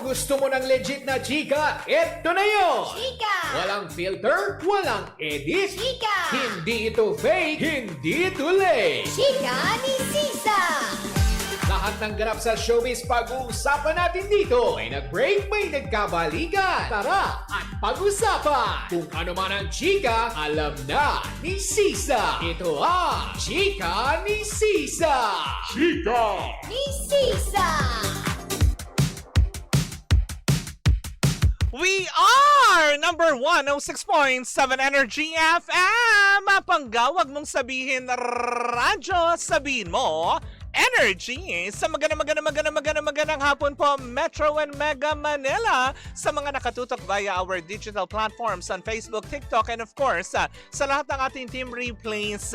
gusto mo ng legit na chika, eto na yun! Chika! Walang filter, walang edit. Chika! Hindi ito fake, hindi ito lame. Chika ni Sisa! Lahat ng ganap sa showbiz pag-uusapan natin dito. May nag-break, may nagkabalikan. Tara at pag-usapan. Kung ano man ang chika, alam na ni Sisa. Ito ang Chika ni Sisa. Chika! Ni Sisa! We are number 106.7 Energy FM. Panggawag mong sabihin radyo, sabihin mo Energy sa magandang hapon po Metro and Mega Manila, sa mga nakatutok via our digital platforms on Facebook, TikTok, and of course sa lahat ng ating team replays,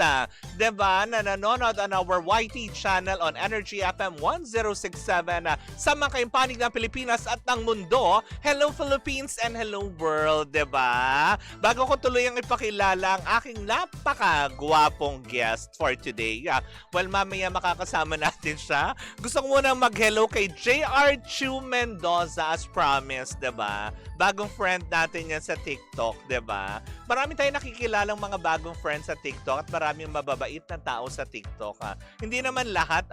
diba, na nanonood on our YT channel on Energy FM 1067 sa mga kayong panig ng Pilipinas at ng mundo. Hello Philippines and hello world, diba? Bago ko tuluyang ipakilala ang aking napakagwapong guest for today, well, mamaya makakasama natin siya. Gusto ko muna mag-hello kay J.R. Chu Mendoza as promised, diba? Bagong friend natin yan sa TikTok, diba? Marami tayong nakikilalang mga bagong friends sa TikTok at maraming mababait na tao sa TikTok, ha? Hindi naman lahat,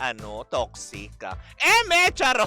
toxic, ha? Charo!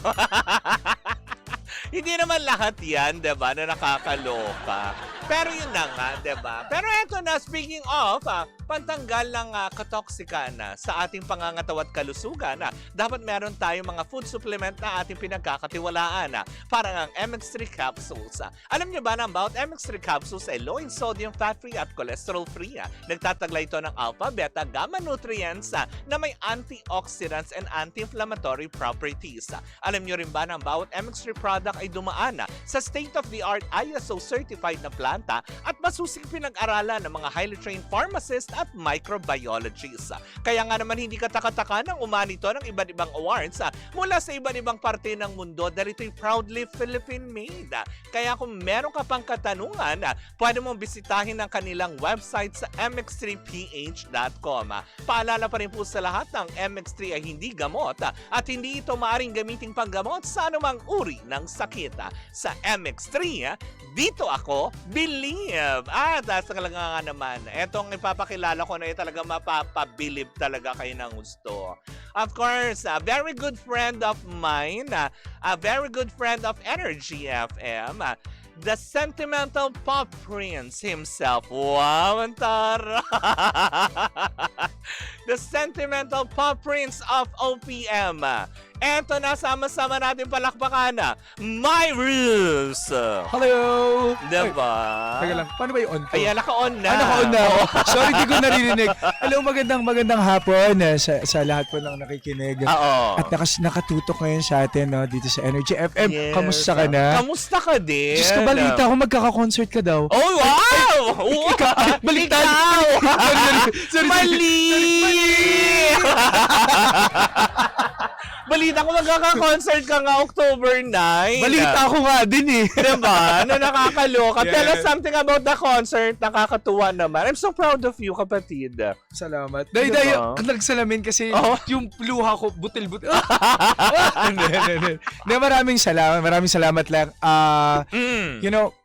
Hindi naman lahat yan, diba, na nakakaloka. Pero yun na nga, diba? Pero eto na, speaking of, pantanggal ng katoksikan sa ating pangangatawa at kalusugan, dapat meron tayong mga food supplement na ating pinagkakatiwalaan, parang ang MX3 capsules. Alam niyo ba na about MX3 capsules ay low in sodium, fat-free at cholesterol-free? Nagtataglay ito ng alpha, beta, gamma nutrients na may antioxidants and anti-inflammatory properties. Alam niyo rin ba na bawat MX3 product ay dumaan sa state-of-the-art ISO certified na planta at masusing pinag-aralan ng mga highly trained pharmacists at microbiologists. Kaya nga naman hindi katakataka nang umanito ng iba't ibang awards mula sa iba't ibang parte ng mundo dahil ito'y proudly Philippine-made. Kaya kung meron ka pang katanungan, pwede mong bisitahin ang kanilang website sa mx3ph.com. Paalala pa rin po sa lahat ng MX3 ay hindi gamot at hindi ito maaaring gamiting panggamot sa anumang uri ng sakit. Sa MX3, dito ako believe. Sa nga naman, etong ipapakilala ko na talaga mapapabilib talaga kayo ng gusto. Of course, a very good friend of mine, a very good friend of Energy FM, the sentimental pop prince himself. Wow, antara! The sentimental pop prince of OPM. Eto na, sama-sama natin palakpakan Myrus! Hello! Diba? Teka lang, paano ba yung on ko? Ayan, naka-on na. Naka-on na ako. Sorry, di ko naririnig. Hello, magandang hapon sa lahat po ng nakikinig. Oo. At nakatutok ngayon sa atin dito sa Energy FM. Yes. Kamusta ka na? Kamusta ka din? Diyos ko, balita ko magkaka-concert ka daw. Oh, wow! Baliktad! Ikaw! Mali! Balita ko magkaka-concert ka nga October 9. Balita ko nga din eh. Diba? Na nakakaloka. Yeah. Tell us something about the concert. Nakakatuwa naman. I'm so proud of you, kapatid. Salamat. Diba? Dahil nagsalamin kasi yung luha ko, butil-butil. Hindi. Maraming salamat lang. You know,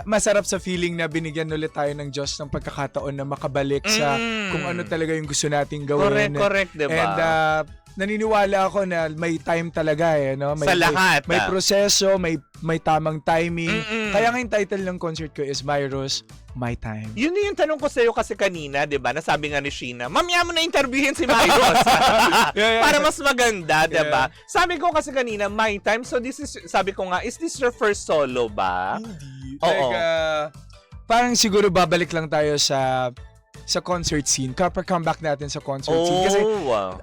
masarap sa feeling na binigyan ulit tayo ng Diyos ng pagkakataon na makabalik sa kung ano talaga yung gusto nating gawin. Correct, diba? And naniniwala ako na may time talaga no? Sa lahat. May proseso, may tamang timing. Kaya nga yung title ng concert ko is Myrus, My Time. Yun yung tanong ko sa'yo kasi kanina, di ba? Nasabi nga ni Sheena, mamaya mo na interviewin si Myrus. Yeah. Para mas maganda, di ba? Sabi ko kasi kanina, My Time. So sabi ko nga, is this your first solo ba? Hindi. Oo. Parang siguro babalik lang tayo sa concert scene. Kapag comeback natin sa concert scene. Kasi wow.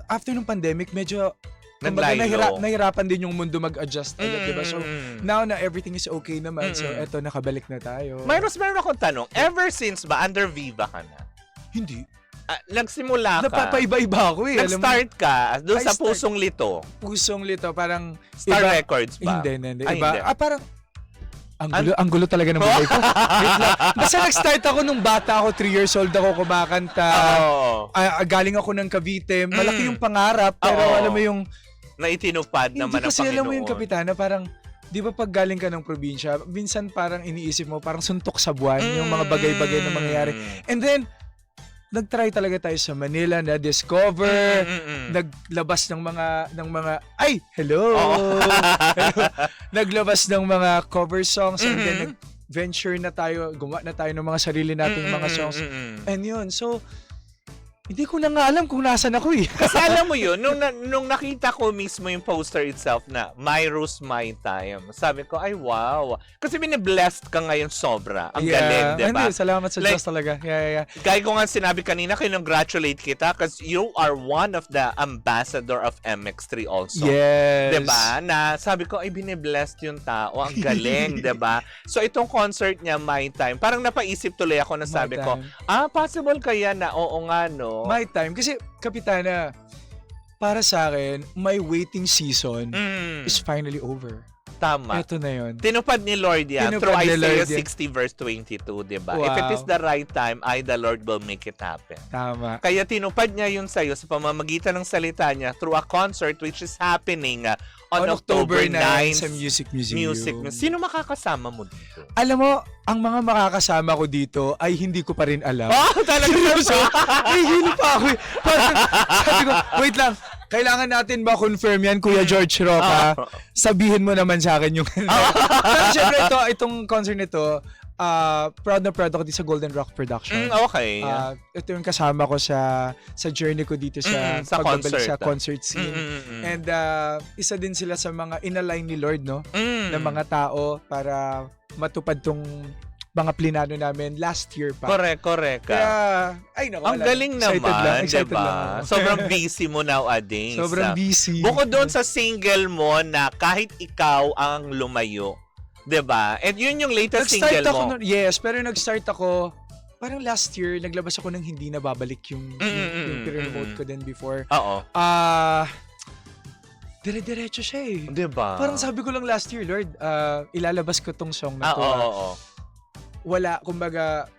after ng pandemic, medyo Naglaylo. nahirapan din yung mundo mag-adjust agad, diba? So, now na everything is okay naman. So, eto, nakabalik na tayo. Myrus, meron akong tanong. Ever since ba, under Viva ka na? Hindi. Nagsimula ka? Napapaiba-iba ako eh. Nag-start ka doon sa start- Pusong Lito? Pusong Lito, parang... Star Records ba? Hindi. Ay, Iba. hindi. Parang... Ang gulo talaga ng buhay ko. Wait lang. Basta nag-start ako nung bata ako, 3 years old ako kumakanta. Galing ako ng Cavite. Malaki yung pangarap, pero alam mo yung... Na itinupad naman Hindi ng kasi alam mo yung Panginoon. Kapitana, parang di ba pag galing ka ng probinsya, minsan parang iniisip mo, parang suntok sa buwan, yung mga bagay-bagay na mangyayari. And then, nag-try talaga tayo sa Manila na discover, naglabas ng mga ay, hello. Hello. Naglabas ng mga cover songs and then nag-venture na tayo, gumawa na tayo ng mga sarili nating mga songs. And yun, so hindi ko na nga alam kung nasan ako eh. Kasi alam mo yun, nung nakita ko mismo yung poster itself na My Rose, My Time, sabi ko, ay wow. Kasi biniblessed ka ngayon sobra. Ang galing, di ba? Hindi, salamat sa Diyos talaga. Yeah. Kaya ko nga sinabi kanina, congratulate kita because you are one of the ambassador of MX3 also. Yes. Di ba? Na sabi ko, ay biniblessed yung tao. Ang galing, di ba? So itong concert niya, My Time, parang napaisip tuloy ako na sabi ko, possible kaya na oo nga, no? My Time. Kasi, Kapitana, para sa akin, my waiting season is finally over. Tama. Ito na yun. Tinupad ni Lord yan. Tinupad Through ni Isaiah Lord yan. 60 verse 22, diba? Wow. If it is the right time, the Lord will make it happen. Tama. Kaya tinupad niya yun sa'yo sa pamamagitan ng salita niya through a concert which is happening on October 9 sa Music Museum. Sino makakasama mo dito? Alam mo, ang mga makakasama ko dito ay hindi ko pa rin alam. Talaga Seryoso? Hihilo pa ako eh. Parang, sabi ko, wait lang. Kailangan natin ba confirm yan, Kuya George Roca? Sabihin mo naman sa akin yung... Pero syempre, itong concert nito, proud na proud ako dito sa Golden Rock Production. Okay. Ito yung kasama ko sa journey ko dito sa pagbabalik sa concert scene. And isa din sila sa mga inalign ni Lord, no? Na mga tao para matupad tong mga plinano namin last year pa. Correct. Kaya, ay naku. Ang galing naman, excited diba? lang. Sobrang busy mo nowadays. Sobrang busy. Bukod doon sa single mo na kahit ikaw ang lumayo, diba? And yun yung latest single mo. Yes, pero nag-start ako, parang last year, naglabas ako ng hindi na babalik yung pinremote ko din before. Oo. Dire-diretso siya eh. Diba? Parang sabi ko lang last year, Lord, ilalabas ko tong song na to. Oo. Wala, kumbaga,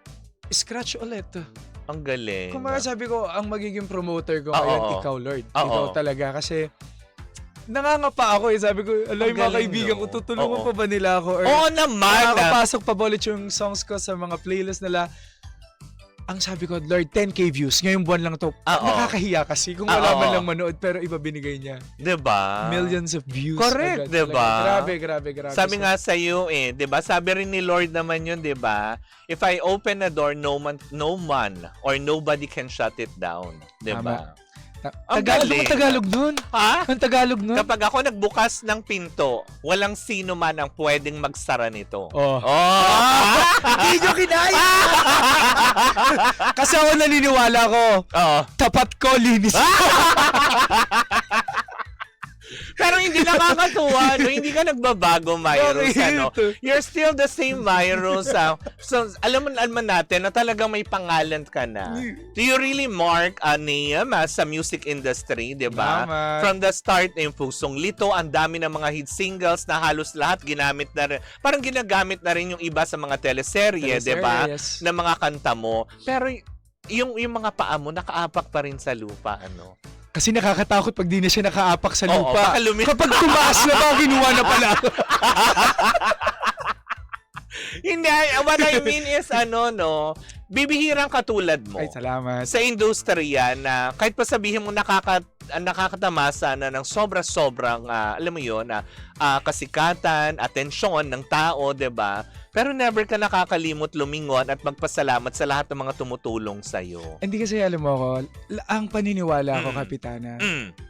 scratch ulit. Ang galing. Kumbaga sabi ko, ang magiging promoter ko ngayon, ikaw, Lord. Ikaw talaga. Kasi, nangangapa ako eh. Sabi ko, alay mga kaibigan ko, tutulungan pa ba nila ako? Or, oo naman. nakakapasok pa ba ulit yung songs ko sa mga playlist nila? Ang sabi ko, Lord, 10K views. Ngayong buwan lang to. Nakakahiya kasi kung wala man lang manood, pero iba binigay niya. Diba? Millions of views. Correct, diba? Grabe. Sabi nga sa iyo diba? Sabi rin ni Lord naman yun, diba? If I open a door, no man or nobody can shut it down. Diba? Tagalog nun. Ha? Ang Tagalog nun. Kapag ako nagbukas ng pinto, walang sino man ang pwedeng magsara nito. Hindi nyo kinaya! Kasi ako naniniwala ko. Tapat ko, linis. Pero hindi nakakatuwa, no? Hindi ka nagbabago, Myros. Bakit? You're still the same Myros. So, alam mo natin na talagang may pangalan ka na. Do you really mark a name sa music industry, di ba? From the start, yung Pusong Lito, ang dami ng mga hit singles na halos lahat ginamit na rin. Parang ginagamit na rin yung iba sa mga teleserye, di ba? Na mga kanta mo. Pero yung mga paa mo, nakaapak pa rin sa lupa, ano? Kasi nakakatakot pag di na siya nakaapak sa lupa. Kapag tumaas na ba, kinuha na pala. Hindi, what I mean is, bibihirang katulad mo. Ay, salamat. Sa industriya na kahit pa sabihin mo nakakatamasa na ng sobrang, alam mo yun, kasikatan, atensyon ng tao, 'di ba? Pero never ka nakakalimot lumingon at magpasalamat sa lahat ng mga tumutulong sa'yo. Hindi kasi alam mo ako, ang paniniwala ko, Kapitana,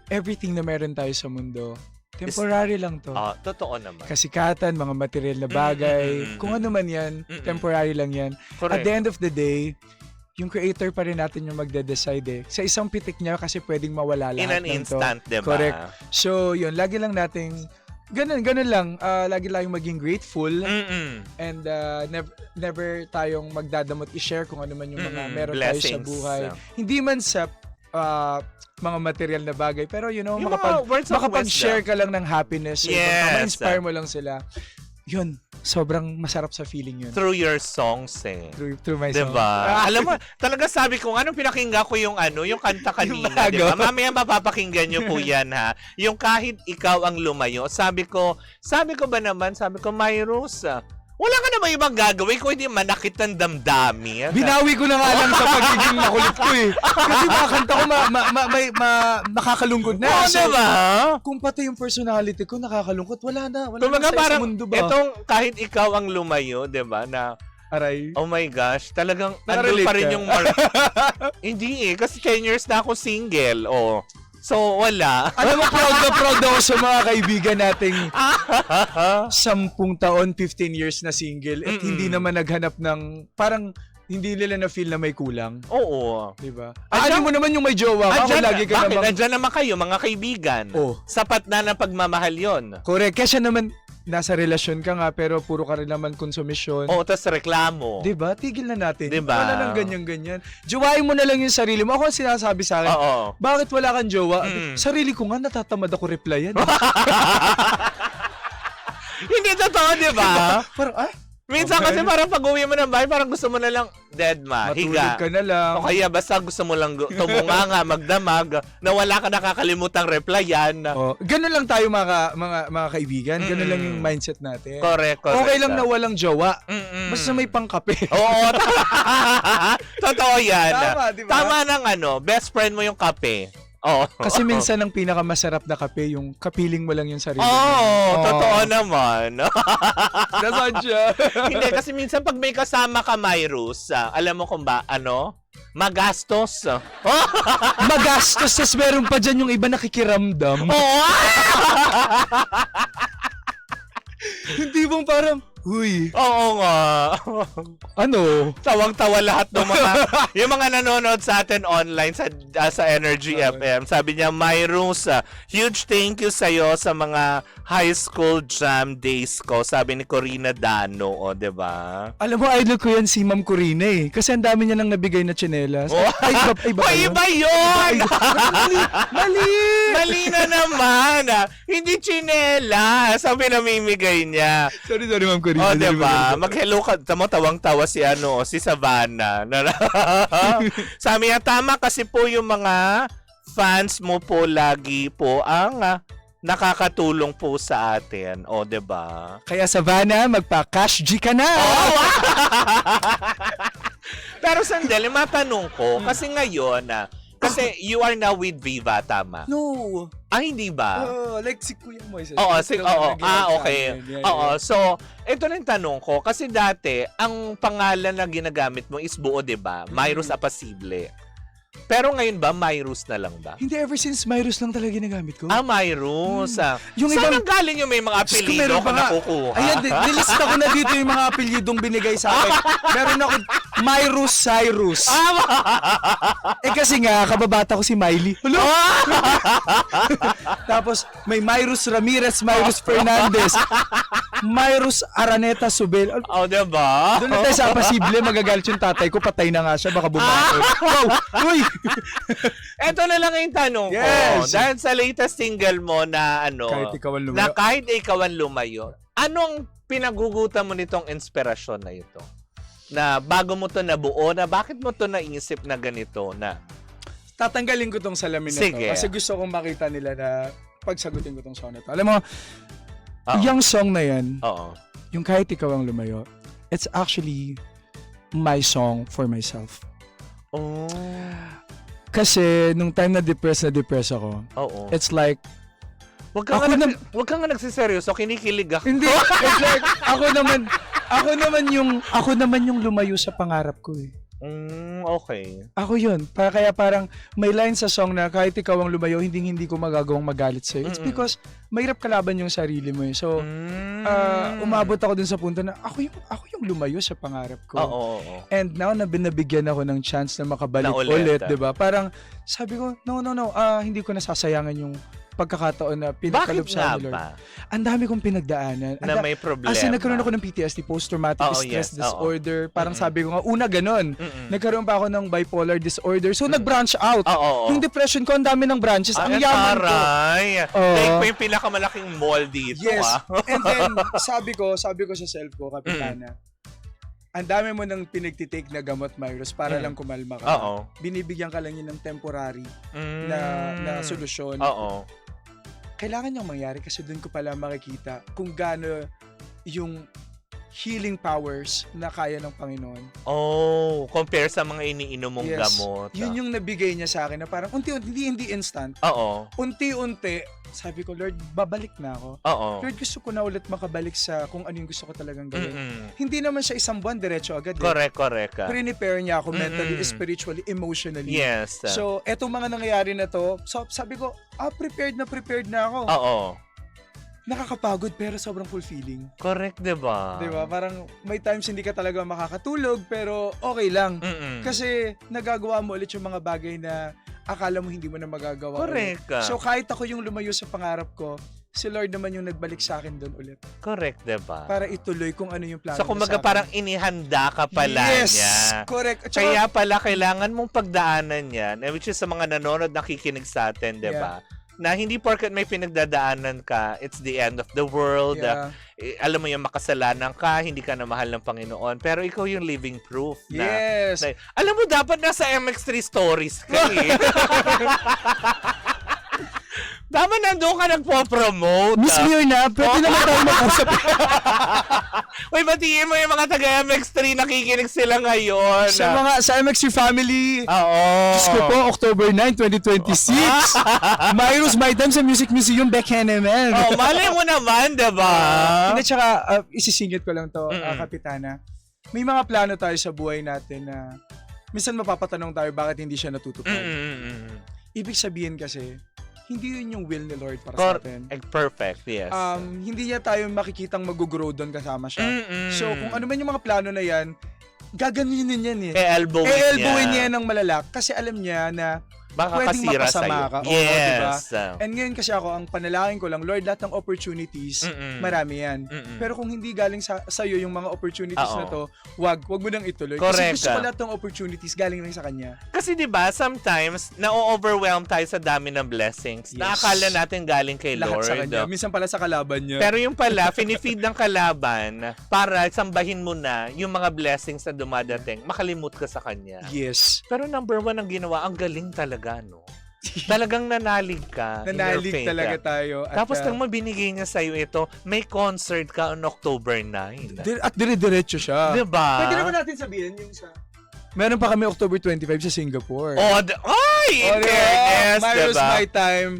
everything na meron tayo sa mundo, temporary lang to. Totoo naman. Kasikatan, mga material na bagay, kung ano man yan, temporary lang yan. Correct. At the end of the day, yung creator pa rin natin yung magde-decide eh. Sa isang pitik niya kasi pwedeng mawala lahat in an instant, diba? Correct. So, yun, lagi lang nating ganun lang. Lagi lang maging grateful. And never tayong magdadamot i-share kung ano man yung mga meron tayo sa buhay. Hindi man sa mga material na bagay. Pero makapag-share ka lang ng happiness. Yes. Ma-inspire mo lang sila. yun, sobrang masarap sa feeling yun. Through your songs eh. Through my song. Diba? Alam mo, talaga sabi ko, anong pinakinggan ko yung yung kanta kanina, bago. diba? Mamaya mapapakinggan nyo po yan, ha? Yung kahit ikaw ang lumayo. Sabi ko ba naman, Myros, wala ka naman ibang gagawin kung hindi manakit ng damdamin. Binawi ko na nga lang sa pagiging makulit ko eh. Kasi mga kanta ko nakakalungkot na. Oo, So, diba? kung pati yung personality ko nakakalungkot, wala na. Wala Kumbaga na sa parang, mundo ba? itong kahit ikaw ang lumayo, diba, na Aray. oh my gosh, talagang andun Nakarelate pa rin ka? yung Hindi eh, kasi 10 years na ako single. Oh. So, wala. Alam mo, proud ako sa mga kaibigan nating 10 taon, 15 years na single at hindi naman naghanap ng, parang hindi nila na-feel na may kulang. Oo. Diba? Ano mo naman yung may jowa ka, kung lagi ka bakit? namang... Andyan naman kayo, mga kaibigan. Oh. Sapat na ng pagmamahal yon. Correct. Kaya naman, nasa relasyon ka nga, pero puro ka rin naman konsumisyon. Oo, tas reklamo. Diba? Tigil na natin. Diba? Wala nang ganyan-ganyan. Jowain mo na lang yung sarili mo. Ako ang sinasabi sa akin, Oo. bakit wala kang jowa? Mm. Sarili ko nga, natatamad ako replyan. Hindi totoo, di ba? Parang, Minsan okay. kasi parang pag-uwi mo ng bahay, parang gusto mo na lang deadma, Matulog higa. ka na lang. O kaya basta gusto mo lang tumunganga, magdamag, na wala ka nakakalimutang replyan. Oh, ganun lang tayo mga kaibigan. Ganun lang yung mindset natin. Correct. Okay lang na walang jowa. Mm-mm. Basta may pangkape. Oo. Totoo yan. Tama, di ba? Tama ng best friend mo yung kape. Oo. Kasi minsan ang pinakamasarap na kape, yung kapiling mo lang yung sarili. Oo, totoo naman. Nasaan siya? Hindi, kasi minsan pag may kasama ka, Myros, alam mo kung ba, magastos. Magastos, tas meron pa dyan yung iba nakikiramdam. Oo! Hindi bang parang, huy, Oo nga. ano? Tawang-tawa lahat ng yung mga nanonood sa atin online sa Energy FM. Sabi niya, Myros, huge thank you sa'yo sa mga high school jam days ko. Sabi ni Corina Dano, diba? Alam mo, idol ko yan si Ma'am Corina eh. Kasi ang dami niya nang nabigay na tsinelas. Ay, iba yun? Iba yun! Mali! Mali na naman. Hindi chinela. Sabi namimigay niya. Sorry, Ma'am Corina. Diba? Mag-hello ka. Tawang-tawa si si Savannah. Sabi niya, tama kasi po yung mga fans mo po lagi po ang nakakatulong po sa atin. Diba? Kaya Savannah, magpa-cash G ka na! Pero sandali, matanong ko, kasi ngayon, kasi you are now with Viva, tama? No! Hindi ba? Like si Kuya Moises. Okay. So, ito na yung tanong ko. Kasi dati, ang pangalan na ginagamit mo is buo, diba? Myros Apasible. Pero ngayon ba, Myros na lang ba? Hindi, ever since Myros lang talaga ginagamit ko. Myros. Yung Saan ibang- ang galing yung may mga Diyos ko, apelido meron ka pa nga. nakukuha? Ayan, nilista ko na dito yung mga apelyidong binigay sa akin. Meron ako, Myros Cyrus. Kasi nga, kababata ko si Miley. Hello? Tapos, may Myros Ramirez, Myros Fernandez, Myros Araneta Subel. Diba? Doon na tayo sa Apasible, magagalit yung tatay ko, patay na nga siya, baka bumakot. Wow! Uy! Eto na lang yung tanong ko. Yes. Dahil sa latest single mo na Kahit ikaw ang lumayo. na kahit ikaw ang lumayo, anong pinagugutan mo nitong inspirasyon na ito? Na bago mo to nabuo, na bakit mo to naisip na ganito na? Tatanggalin ko tong salamin na Sige. to. Kasi gusto kong makita nila na pagsagutin ko tong song na to. Alam mo, Oo. yung song na yan, Oo. yung kahit ikaw ang lumayo, it's actually my song for myself. Oh. Kasi nung time na depressed ako, Oo. it's like, Wag ka nga nagsiseryoso, kinikilig ako. hindi, it's like, ako naman yung lumayo sa pangarap ko eh. Okay. Ako yun. Kaya parang may line sa song na kahit ikaw ang lumayo, hindi ko magagawang magalit sa'yo. It's because mahirap kalaban yung sarili mo eh. So, umabot ako dun sa punto na ako yung lumayo sa pangarap ko. Oo. And now na binabigyan ako ng chance na makabalik Na ulit, ulit, 'di ba? Parang sabi ko, no, hindi ko nasasayangan pagkakataon na Bakit pinagkaloob nga sa ni Lord. ba? Ang dami kong pinagdaanan. Na may problema. As in, nagkaroon ako ng PTSD, post-traumatic Oo, stress yes, oo. disorder. Parang sabi ko nga, una ganon. Mm-mm. Nagkaroon pa ako ng bipolar disorder. So, nag-branch out. Oo. Yung depression ko, ang dami ng branches. Ang yaman ko. Taray. Oo. Like pa yung pinakamalaking mall dito, Yes. ah. And then, sabi ko sa self ko, Kapitana, ang dami mo ng pinagtitake na gamot, Myros, para lang kumalma ka. Oo. Binibigyan ka lang yun ng temporary na solusyon. Oo. Kailangan niyang mangyari kasi doon ko pala makikita kung gaano yung healing powers na kaya ng Panginoon. Oh, compare sa mga iniinom mong Yes. gamot. Yun yung nabigay niya sa akin na parang unti-unti, hindi instant. Oo. Unti-unti, sabi ko, Lord, babalik na ako. Oo. Lord, gusto ko na ulit makabalik sa kung ano yung gusto ko talagang gawin. Mm-mm. Hindi naman siya isang buwan, diretso agad. Correct. Prepare niya ako mentally, Mm-mm. spiritually, emotionally. Yes. So, etong mga nangyayari na to, so, sabi ko, prepared na ako. Oo. Nakakapagod pero sobrang fulfilling. Correct, diba? Diba? Parang may times hindi ka talaga makakatulog pero okay lang. Mm-mm. Kasi nagagawa mo ulit yung mga bagay na akala mo hindi mo na magagawa Correct. ulit. So kahit ako yung lumayo sa pangarap ko, si Lord naman yung nagbalik sa akin doon ulit. Correct, diba? Para ituloy kung ano yung plano So, niya kumbaga sa akin. parang inihanda ka pala Yes! niya. Correct. At saka, Kaya pala kailangan mong pagdaanan yan, which is sa mga nanonood nakikinig sa atin, diba? Na hindi porket may pinagdadaanan ka, it's the end of the world. yeah. Alam mo yung makasalanan ka, hindi ka na mahal ng Panginoon, pero ikaw yung living proof na, Yes! alam mo, dapat nasa MX3 stories ka eh. Dapat nandun ka nagpo-promote. Miss Mayor na, pwede naman tayo mag-usap. Uy, batiin mo yung mga taga-MX3, nakikinig sila ngayon. sa MXC family. Oo. Diyos ko po, October 9, 2026. Myros My Time sa Music Museum, Beck Henneman. Oh, malay mo naman, diba? Hindi, tsaka isisingit ko lang to, Mm-mm. Kapitana. May mga plano tayo sa buhay natin na minsan mapapatanong tayo bakit hindi siya natutupad. Mm-mm. Ibig sabihin kasi, hindi yun yung will ni Lord para sa atin. Perfect, yes. Hindi niya tayo makikitang mag-grow doon kasama siya. Mm-mm. So, kung ano man yung mga plano na yan, gaganunin yan eh. E-elbowin niya ng malalak kasi alam niya na baka pwedeng kasira mapasama sa'yo. ka. Oo, Yes. And ngayon kasi ako, ang panalangin ko lang, Lord, lahat ng opportunities, Mm-mm. marami yan. Mm-mm. Pero kung hindi galing sa'yo yung mga opportunities Oo. na to, wag mo nang ituloy. Correct Kasi gusto ko ka. lahat ng opportunities galing lang sa kanya. Kasi 'di ba, sometimes na-overwhelm tayo sa dami ng blessings. Yes. Naakala natin galing kay Lahat Lord. sa kanya. Minsan pala sa kalaban niya. Pero yung pala, finifeed ng kalaban para sambahin mo na yung mga blessings na dumadating, makalimut ka sa kanya. Yes. Pero number one ang ginawa, ang galing talaga, no? Talagang nanalig ka. in your Nanalig faith, talaga ah. tayo. Tapos nang mabinigay niya sa'yo ito, may concert ka on October 9. at dire-diretso siya. Diba? Pwede naman natin sabihin yung sa... Meron pa kami October 25 sa Singapore. Oh, ay! In fairness, Myros diba? My Time,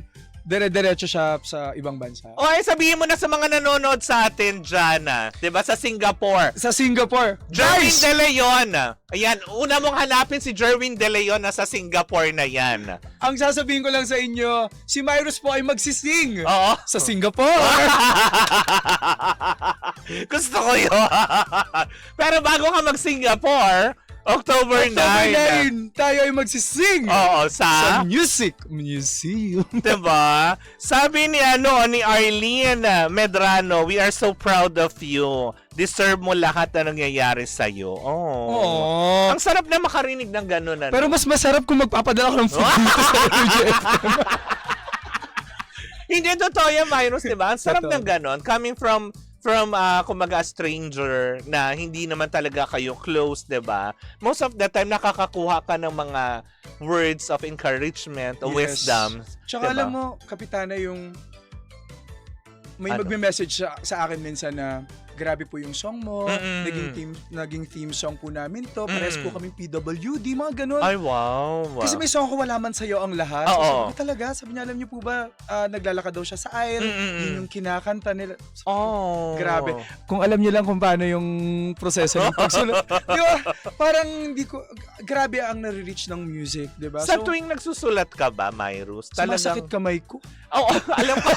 dire-diretso siya sa ibang bansa. O, ay, sabihin mo na sa mga nanonood sa atin dyan, diba, sa Singapore. Sa Singapore. Jerwin Guys! De Leon. Ayan, una mong hanapin si Jerwin De Leon na sa Singapore na yan. Ang sasabihin ko lang sa inyo, si Myros po ay magsising Oo. sa Singapore. Gusto ko yun. Pero bago ka mag-Singapore, October 9. October 9, tayo ay magsising Oo, sa sa Music Museum. diba? Sabi ni ni Arlene Medrano, we are so proud of you. Deserve mo lahat na nangyayari sa'yo. Oh. Aww. Ang sarap na makarinig ng ganun. Ano? Pero mas masarap kung magpapadala ko ng food dito sa RJFM. Hindi totoo yan, Myros, diba? Ang sarap Totoo. ng ganun. Coming from kumaga stranger na hindi naman talaga kayo close, 'di ba? Most of the time nakakakuha ka ng mga words of encouragement o Yes. wisdom. Tsaka Diba? alam mo, Kapitana, yung may Ano? magme-message sa akin minsan na grabe po yung song mo, Mm-mm. naging theme song po namin to, pares Mm. po kaming PWD, mga ganun. Ay, wow. Kasi may song ko, wala man sa'yo ang lahat. Oo. So, sabi ko talaga, sabi niya, alam niyo po ba, naglalakad daw siya sa aisle, Mm-mm. yun yung kinakanta nila. Oh. Grabe. Kung alam niyo lang kung paano yung proseso ng pagsulat. Di ba? Parang hindi ko, grabe ang nare-reach ng music, di ba? Sa tuwing nagsusulat ka ba, Myros? sumasakit kamay ko. Oo, alam ko.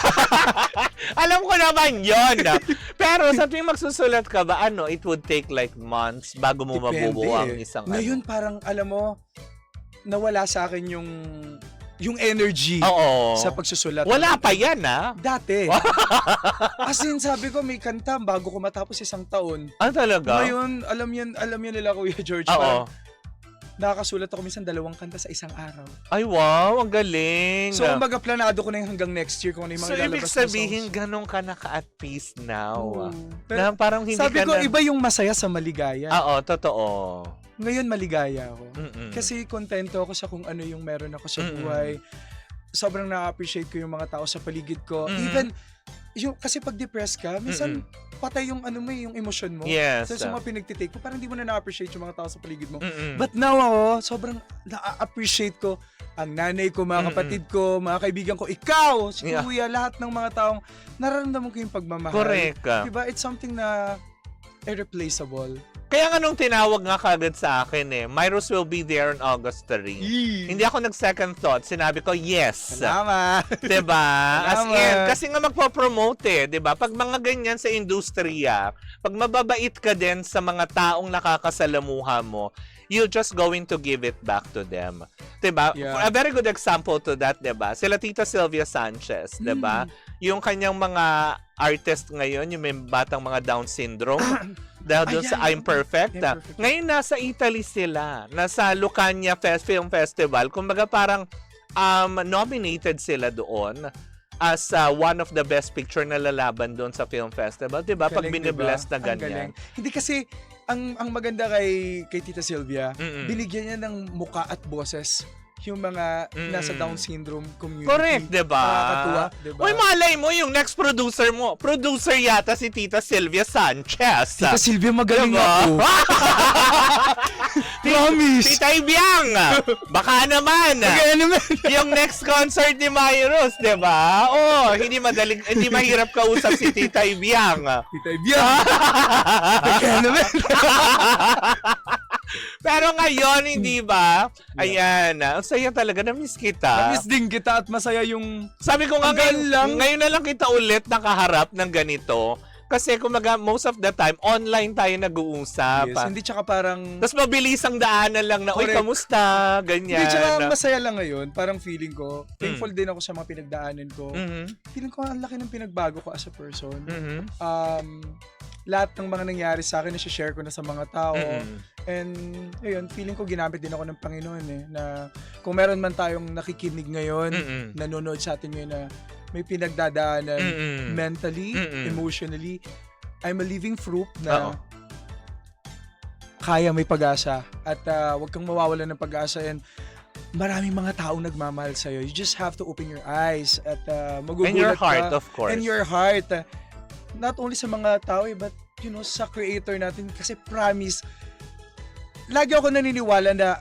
Alam ko naman 'yon. Pero sa tuwing magsusulat ka ba, it would take like months bago mo mabubuo ang isang Ngayon parang, alam mo, nawala sa akin yung energy Oo. sa pagsusulat. Wala pa yan, ha? Dati. As in, sabi ko, may kanta bago ko matapos 1 taon. Ah, talaga? Ngayon, alam yan nila, Kuya George. Oo. Parang nakakasulat ako minsan 2 kanta sa 1 araw. Ay, wow, ang galing. So, kumbaga, planado ko na yung hanggang next year kung ano yung mga So, ibig lalabas na sabihin, songs. ganun ka naka-at peace now. Oo. Na parang hindi Sabi ka ko, na... iba yung masaya sa maligaya. Oo, totoo. Ngayon, maligaya ako. Mm-mm. Kasi kontento ako sa kung ano yung meron ako sa buhay. Sobrang na-appreciate ko yung mga tao sa paligid ko. Mm. Even, kasi pag depressed ka, minsan patay yung ano mo, yung emosyon mo. Yes. So, sa mga pinagtitake mo, parang hindi mo na na-appreciate yung mga tao sa paligid mo. Mm-mm. But now ako, sobrang na-appreciate ko ang nanay ko, mga kapatid ko, mga kaibigan ko, ikaw, si Yeah. Kuya, lahat ng mga taong nararamdaman ko yung pagmamahal. Correct. Diba? It's something na irreplaceable. Kaya nga nung tinawag nga kagad sa akin Myros will be there on August 3. Hindi ako nag-second thought. Sinabi ko, yes. Salamat. Diba? As in, Salamat. kasi nga magpo-promote diba? Pag mga ganyan sa industriya, pag mababait ka din sa mga taong nakakasalamuha mo, you're just going to give it back to them. Diba? Yeah. A very good example to that, diba? Sila Tita Sylvia Sanchez, diba? Yung kanyang mga artist ngayon, yung may batang mga Down syndrome, dahil doon sa I'm Perfect. Imperfect. Ngayon, nasa Italy sila. Nasa Lucania Film Festival. Kumbaga parang nominated sila doon as one of the best picture na lalaban doon sa film festival. Diba? Pag Galing, binibless diba? na Ang ganyan. galing. Hindi kasi, ang maganda kay Tita Sylvia, Mm-mm. binigyan niya ng muka at boses yung mga nasa Down syndrome community. Correct, diba? Nakakatuwa, diba? Uy, malay mo, yung next producer mo, producer yata si Tita Sylvia Sanchez. Tita Sylvia, magaling Diba? ako. Promise. Tita Ibiang, baka naman. Kaya naman. Yung next concert ni Myros, di ba? Oh, hindi mahirap kausap si Tita Ibiang. Tita Ibia. Kaya naman. Pero ngayon, hindi ba? Ayan, ang saya talaga, na-miss kita. Miss din kita at masaya yung... Sabi ko nga, Hanggang lang. ngayon na lang kita ulit nakaharap ng ganito. Kasi kumaga, most of the time, online tayo nag-uusap. Yes, hindi tsaka parang... Tapos mabilis ang daanan lang na, uy, Correct. kamusta? Ganyan. Hindi tsaka masaya lang ngayon. Parang feeling ko, thankful din ako sa mga pinagdaanan ko. Mhm. Feeling ko ang laki ng pinagbago ko as a person. Mhm. Lahat ng mga nangyari sa akin, na-share ko na sa mga tao. Mhm. And, ayun, feeling ko ginamit din ako ng Panginoon na kung meron man tayong nakikinig ngayon, Mhm. nanonood sa atin ngayon na may pinagdadaanan Mhm. mentally, Mm-mm. emotionally, I'm a living proof Oo. na kaya may pag-asa at wag kang mawawalan ng pag-asa and maraming mga taong nagmamahal sa'yo. You just have to open your eyes at magugulat And your heart, ka. of course. And your heart. Not only sa mga tao but sa creator natin kasi promise lagi ako naniniwala na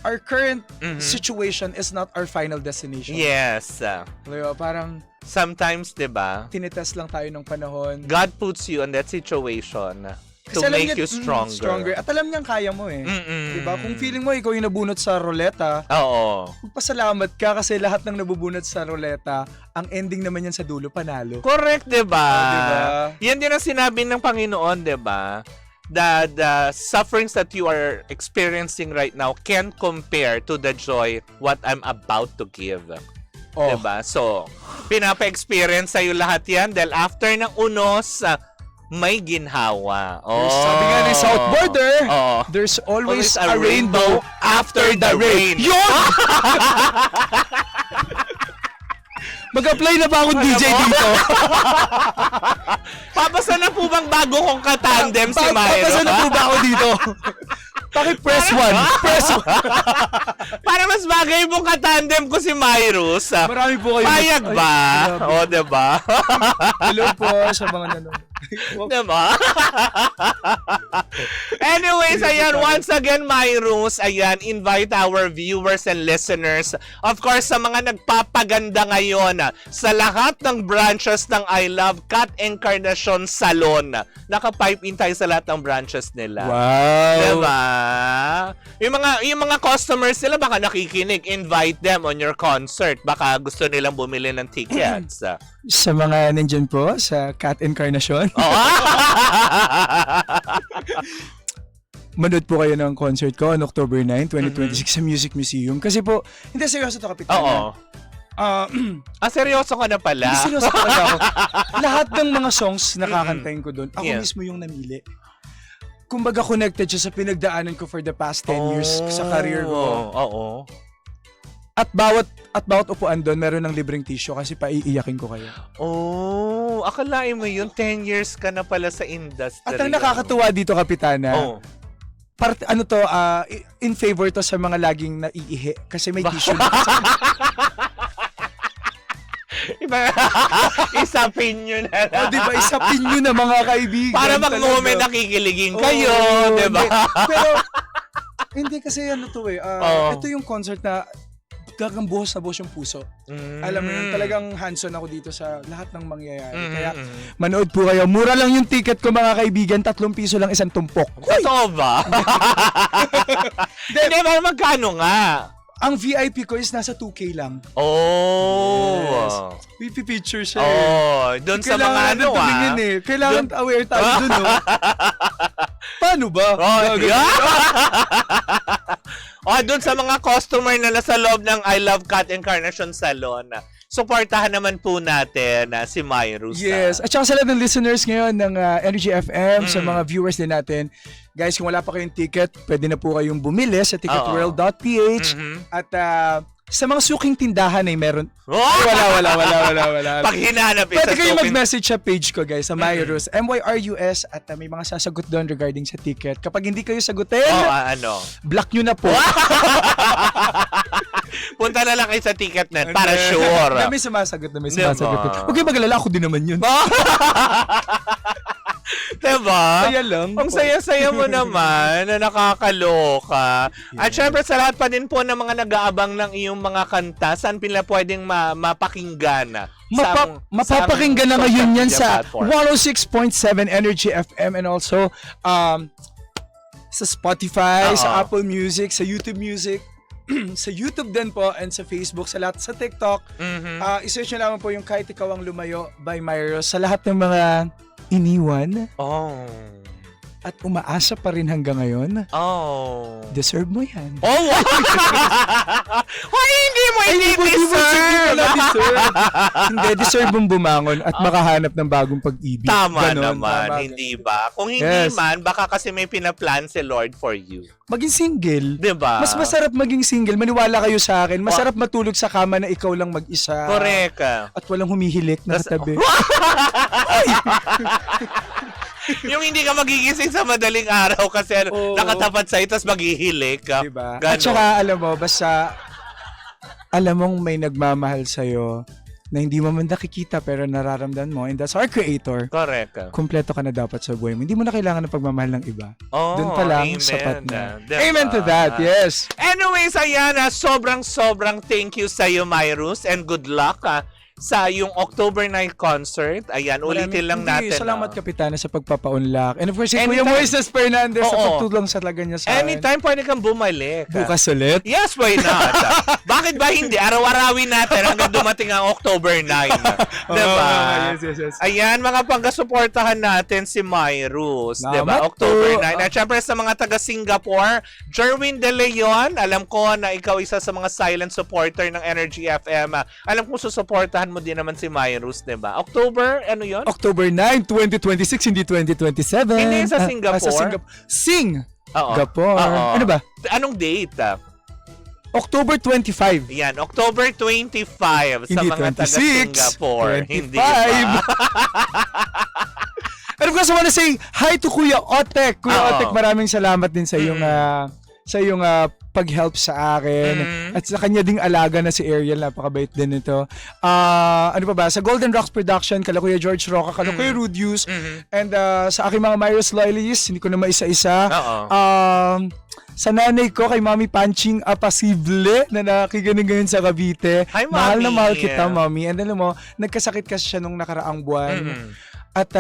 our current Mhm. situation is not our final destination. Yes. Diba? Parang Sometimes, di ba, tinetest lang tayo ng panahon. God puts you in that situation to alam make niya, you stronger. At alam niyang kaya mo eh. Mm-mm. Diba? Kung feeling mo ikaw yung nabunot sa ruleta, Oo. magpasalamat ka kasi lahat ng nabubunot sa ruleta, ang ending naman yan sa dulo, panalo. Correct, di ba? diba? Yan din ang sinabi ng Panginoon, di ba? That the sufferings that you are experiencing right now can't compare to the joy what I'm about to give. Oh. Diba? So, pinapa-experience sa'yo lahat yan dahil after ng unos, may ginhawa. Oh. Sabi nga ng South Border, Oh. there's always Always a rainbow after the rain. Yun! Mag-apply na ba akong DJ dito? Papasa na po bang bago kong katandem si Myro? Papasa na po ba ako dito? Paki-press 1. Press 1. Para mas bagay mong katandem ko si Myros. Marami po kayo. Payag ba? Ay, grabe. O, diba? Hello po sa mga nanonood. Diba? Anyways, ayan, once again, Myros, ayan, invite our viewers and listeners, of course, sa mga nagpapaganda ngayon, sa lahat ng branches ng I Love Cat Encarnacion Salon. Naka-pipe in tayo sa lahat ng branches nila. Wow. Diba? Yung mga customers nila baka nakikinig, invite them on your concert. Baka gusto nilang bumili ng tickets. Sa mga nandyan po sa Cat Encarnacion. Oo. manood po kayo ng concert ko on October 9, 2026 sa Music Museum. Kasi po, hindi seryoso to, Kapitana. Oo. Seryoso ka na pala. Hindi seryoso pala ako. Lahat ng mga songs na kakantahin ko doon, ako mismo yung namili. Kumbaga connected siya sa pinagdaanan ko for the past 10 years sa career ko. Oo. At bawat upuan doon, meron ng libreng tissue kasi paiiyakin ko kayo. Akalain mo yun, 10 years ka na pala sa industry. At ang nakakatuwa dito, Kapitana, in favor to sa mga laging naiihi kasi may tissue. Isapin nyo na lang. Diba? Isapin nyo na mga kaibigan. Para mag-moment nakikiligin kayo, diba? Pero, hindi kasi ito yung concert na talagang buhos na buhos yung puso. Alam mo yun, talagang hands-on ako dito sa lahat ng mangyayari. Kaya, manood po kayo. Mura lang yung ticket ko, mga kaibigan. 3 piso lang isang tumpok. Totoo ba? Hindi, magkano nga? Ang VIP ko is nasa 2K lang. Yes. Picture siya doon sa mga Kailangan aware tayo doon, no? Paano ba? Doon sa mga customer na nasa loob ng I Love Cat Encarnation Salon, suportahan naman po natin si Myrus. Yes. At saka sa lahat ng listeners ngayon ng Energy FM, sa mga viewers din natin, guys, kung wala pa kayong ticket, pwede na po kayong bumili sa ticketworld.ph. At sa mga suking tindahan ay meron. Wala. Pag hinanap pwede kayo mag-message sa page ko, guys, sa Myrus, MYRUS, at may mga sasagot doon regarding sa ticket. Kapag hindi kayo sagutin, block nyo na po. Punta na lang kayo sa Ticketnet para sure. May sumasagot. Huwag kayo mag-alala, ako din naman yun. Diba? Saya lang. Ang saya-saya mo naman na nakakaloka. At syempre sa lahat pa din po ng mga nag-aabang ng iyong mga kanta, saan pila pwedeng mapakinggan? Mapapakinggan na ngayon yan sa 106.7 Energy FM and also sa Spotify, sa Apple Music, sa YouTube Music, sa YouTube din po and sa Facebook, sa lahat, sa TikTok. I-search nyo lamang po yung Kahit Ikaw Ang Lumayo by Myrus sa lahat ng mga iniwan at umaasa pa rin hanggang ngayon. Deserve mo yan. Hindi mo i-deserve. Hindi, deserve mong bumangon at makahanap ng bagong pag-ibig. Tama naman, hindi ba? Kung hindi man, baka kasi may pinaplan si Lord for you. Maging single. Diba? Mas masarap maging single. Maniwala kayo sa akin. Masarap matulog sa kama na ikaw lang mag-isa. Correct. At walang humihilik na katabi. Yung hindi ka magigising sa madaling araw kasi nakatapat sa'yo tapos maghihilik. Diba? At saka alam mo, basta alam mong may nagmamahal sa'yo na hindi mo man nakikita pero nararamdaman mo, and that's our Creator. Correct. Kumpleto ka na dapat sa buhay mo. Hindi mo na kailangan ng pagmamahal ng iba. Doon pa lang, sapat na. Diba? Amen to that, yes. Anyways, ayan, sobrang thank you sa'yo, Myrus, and good luck sa yung October 9 concert. Ayan, ulitin lang natin. Salamat, Kapitana, sa pagpapaunlak. And of course, si Kuya Moises Fernandez sa pagtulong sa talaga niya sa akin. Anytime pwede kang bumalik. Bukas ulit? Yes, why not? Bakit ba hindi? Araw-arawin natin hanggang dumating ang October 9. Diba? Yes. Ayan, mga pangkasuportahan natin si Myrus. Diba? October 9. At syempre sa mga taga-Singapore, Jerwin De Leon, alam ko na ikaw isa sa mga silent supporter ng Energy FM. Alam ko susuportahan mo din naman si Myrus, diba? October, ano yun? October 9, 2026, hindi 2027. Hindi sa Singapore. Sa Singapore. Ano ba? Anong date? October 25. Yan, October 25 sa hindi mga 26, taga-Singapore. 25. Hindi ba? And of course, I wanna say hi to Kuya Otek. Kuya Otek, maraming salamat din sa iyong pag-help sa akin. At sa kanya ding alaga na si Ariel, napakabait din ito. Ano pa ba? Sa Golden Rocks Production, kala Kuya George Roca, kala Kuya Rudius, and sa aking mga Myrus loyalists, hindi ko na maisa-isa. Sa nanay ko, kay Mami Panching Apasible, na nakikinig ngayon sa Cavite. Hi, Mami. Mahal na mahal kita, Mami. And alam mo, nagkasakit kasi siya nung nakaraang buwan. At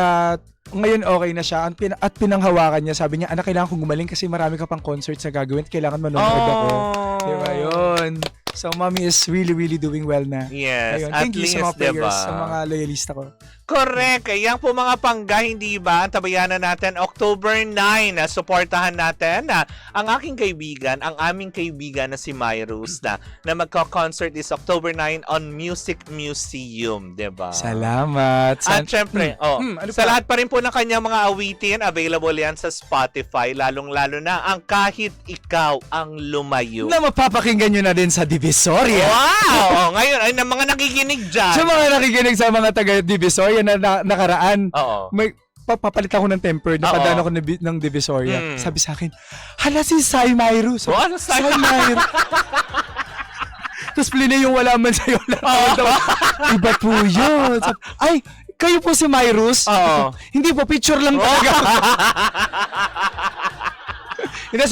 ngayon okay na siya at pinanghawakan niya. Sabi niya, anak, kailangan kong gumaling kasi marami ka pang concerts na gagawin. Kailangan manonood ako. Diba yun? So, mommy is really, really doing well na. Yes, Ayun. at Thank you least, sa mga prayers, diba? sa mga loyalista ko. Correct. Yan po mga pangga, hindi ba? Tabayanan natin October 9. Suportahan natin ang aking kaibigan, ang aming kaibigan na si Myrus na magko-concert is October 9 on Music Museum, 'di ba? Salamat. At syempre, ano sa pa? lahat pa rin po ng kanyang mga awitin, available yan sa Spotify, lalong-lalo na ang Kahit Ikaw Ang Lumayo. Na mapapakinggan nyo na din sa Divisoria. Wow! Ngayon, ay na mga nakikinig dyan. Sa mga nakikinig sa mga taga-Divisoria na nakaraan, Oo. may papalit ako ng temper, napadaan ako ng Divisoria. Sabi sa akin, hala si Sai Myro. Oh, ano Sai? Sai Myro. Tapos plinay yung wala man sa'yo. Iba po yun. Sabi, ay, kayo po si Myrus? Oo. Hindi po, picture lang talaga. Hindi,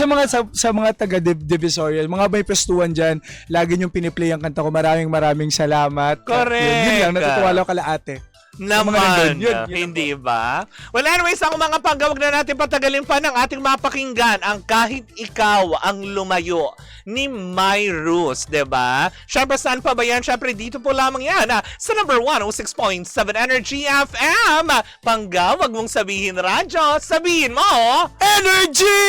sa mga taga-Divisoria, mga may pestuan dyan, lagi niyong piniplay ang kanta ko. Maraming salamat. Correct. Yun lang, natutuwa lang kalaate. Naman, Yun hindi ba? Well, anyways, ako mga panggawag na natin patagalin pa ng ating mapakinggan ang Kahit Ikaw Ang Lumayo ni Myrus, diba? Siyempre, saan pa ba yan? Siyempre, dito po lamang yan sa number 106.7 Energy FM. Pangga, wag mong sabihin radyo, sabihin mo, Energy!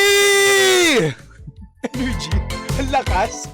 Energy! Ang lakas!